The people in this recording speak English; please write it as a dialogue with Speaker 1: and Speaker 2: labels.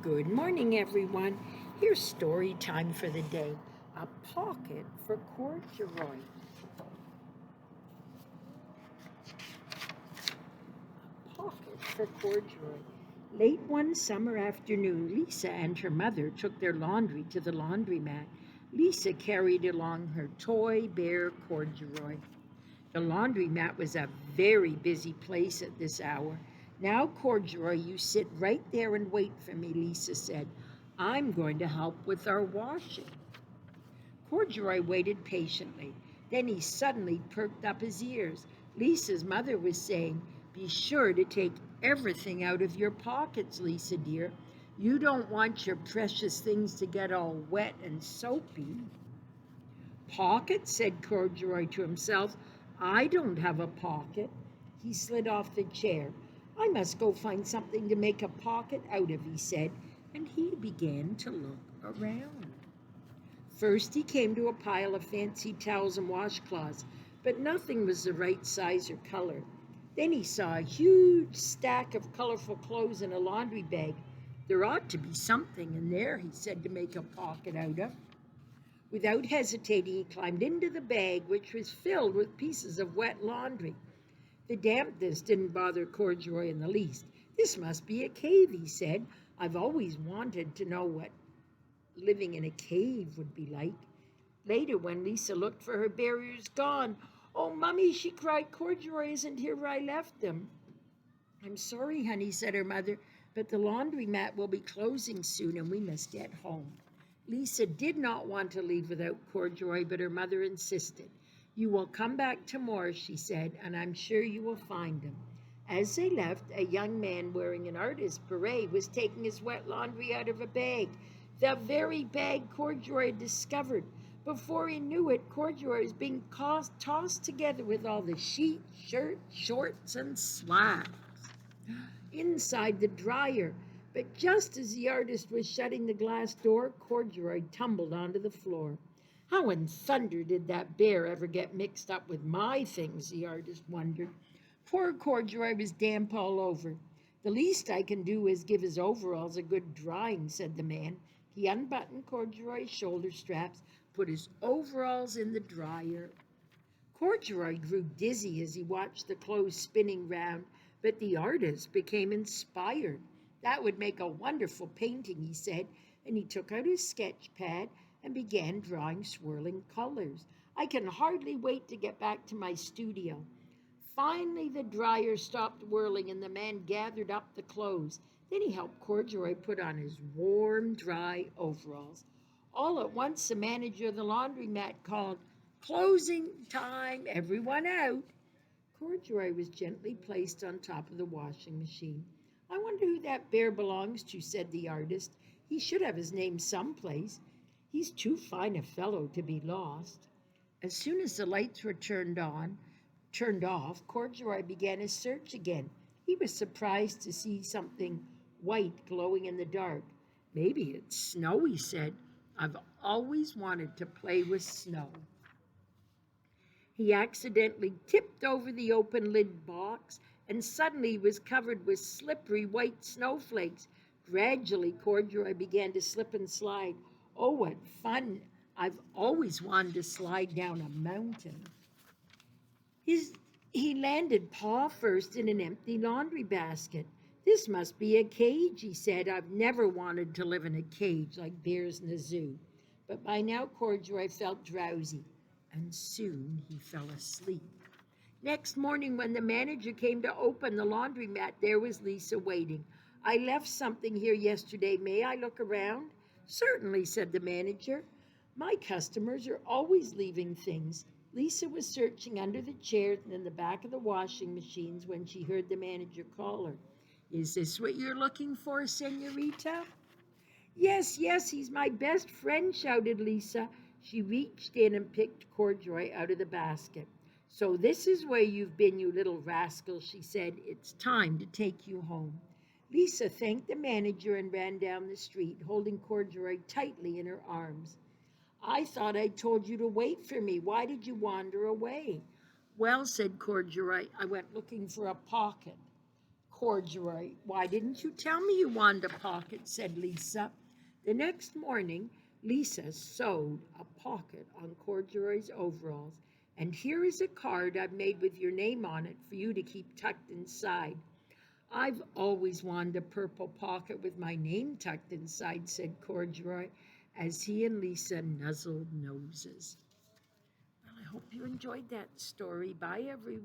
Speaker 1: Good morning, everyone. Here's story time for the day. A pocket for corduroy. Pocket for corduroy. Late one summer afternoon, Lisa and her mother took their laundry to the laundromat. Lisa carried along her toy bear corduroy. The laundromat was a very busy place at this hour. Now, Corduroy, you sit right there and wait for me, Lisa said. I'm going to help with our washing. Corduroy waited patiently. Then he suddenly perked up his ears. Lisa's mother was saying, Be sure to take everything out of your pockets, Lisa dear. You don't want your precious things to get all wet and soapy. Pocket, said Corduroy to himself. I don't have a pocket. He slid off the chair. I must go find something to make a pocket out of, he said, and he began to look around. First, he came to a pile of fancy towels and washcloths, but nothing was the right size or color. Then he saw a huge stack of colorful clothes in a laundry bag. There ought to be something in there, he said, to make a pocket out of. Without hesitating, he climbed into the bag, which was filled with pieces of wet laundry. The dampness didn't bother Corduroy in the least. This must be a cave, he said. I've always wanted to know what living in a cave would be like. Later, when Lisa looked for her bear, he was gone. Oh, Mummy, she cried, Corduroy isn't here where I left him. I'm sorry, honey, said her mother, but the laundromat will be closing soon and we must get home. Lisa did not want to leave without Corduroy, but her mother insisted. You will come back tomorrow, she said, and I'm sure you will find him. As they left, a young man wearing an artist's beret was taking his wet laundry out of a bag, the very bag Corduroy had discovered. Before he knew it, Corduroy was being tossed together with all the sheets, shirts, shorts, and slacks inside the dryer. But just as the artist was shutting the glass door, Corduroy tumbled onto the floor. How in thunder did that bear ever get mixed up with my things, the artist wondered. Poor Corduroy was damp all over. The least I can do is give his overalls a good drying, said the man. He unbuttoned Corduroy's shoulder straps, put his overalls in the dryer. Corduroy grew dizzy as he watched the clothes spinning round, but the artist became inspired. That would make a wonderful painting, he said, and he took out his sketch pad and began drawing swirling colors. I can hardly wait to get back to my studio. Finally, the dryer stopped whirling and the man gathered up the clothes. Then he helped Corduroy put on his warm, dry overalls. All at once, the manager of the laundromat called, Closing time, everyone out. Corduroy was gently placed on top of the washing machine. I wonder who that bear belongs to, said the artist. He should have his name someplace. He's too fine a fellow to be lost. As soon as the lights were turned off, Corduroy began his search again. He was surprised to see something white glowing in the dark. Maybe it's snow, he said. I've always wanted to play with snow. He accidentally tipped over the open lid box and suddenly was covered with slippery white snowflakes. Gradually, Corduroy began to slip and slide. Oh, what fun! I've always wanted to slide down a mountain. His, he landed paw first in an empty laundry basket. This must be a cage, he said. I've never wanted to live in a cage like bears in a zoo. But by now, Corduroy felt drowsy, and soon he fell asleep. Next morning, when the manager came to open the laundromat, there was Lisa waiting. I left something here yesterday. May I look around? Certainly, said the manager. My customers are always leaving things. Lisa was searching under the chairs and in the back of the washing machines when she heard the manager call her. Is this what you're looking for, senorita? Yes, yes, he's my best friend, shouted Lisa. She reached in and picked Corduroy out of the basket. So this is where you've been, you little rascal, she said. It's time to take you home. Lisa thanked the manager and ran down the street, holding Corduroy tightly in her arms. I thought I told you to wait for me. Why did you wander away? Well, said Corduroy, I went looking for a pocket. Corduroy. "Why didn't you tell me you wanted a pocket?" said Lisa. The next morning, Lisa sewed a pocket on Corduroy's overalls. "And here is a card I've made with your name on it for you to keep tucked inside." "I've always wanted a purple pocket with my name tucked inside," said Corduroy, as he and Lisa nuzzled noses. Well, I hope you enjoyed that story. Bye, everyone.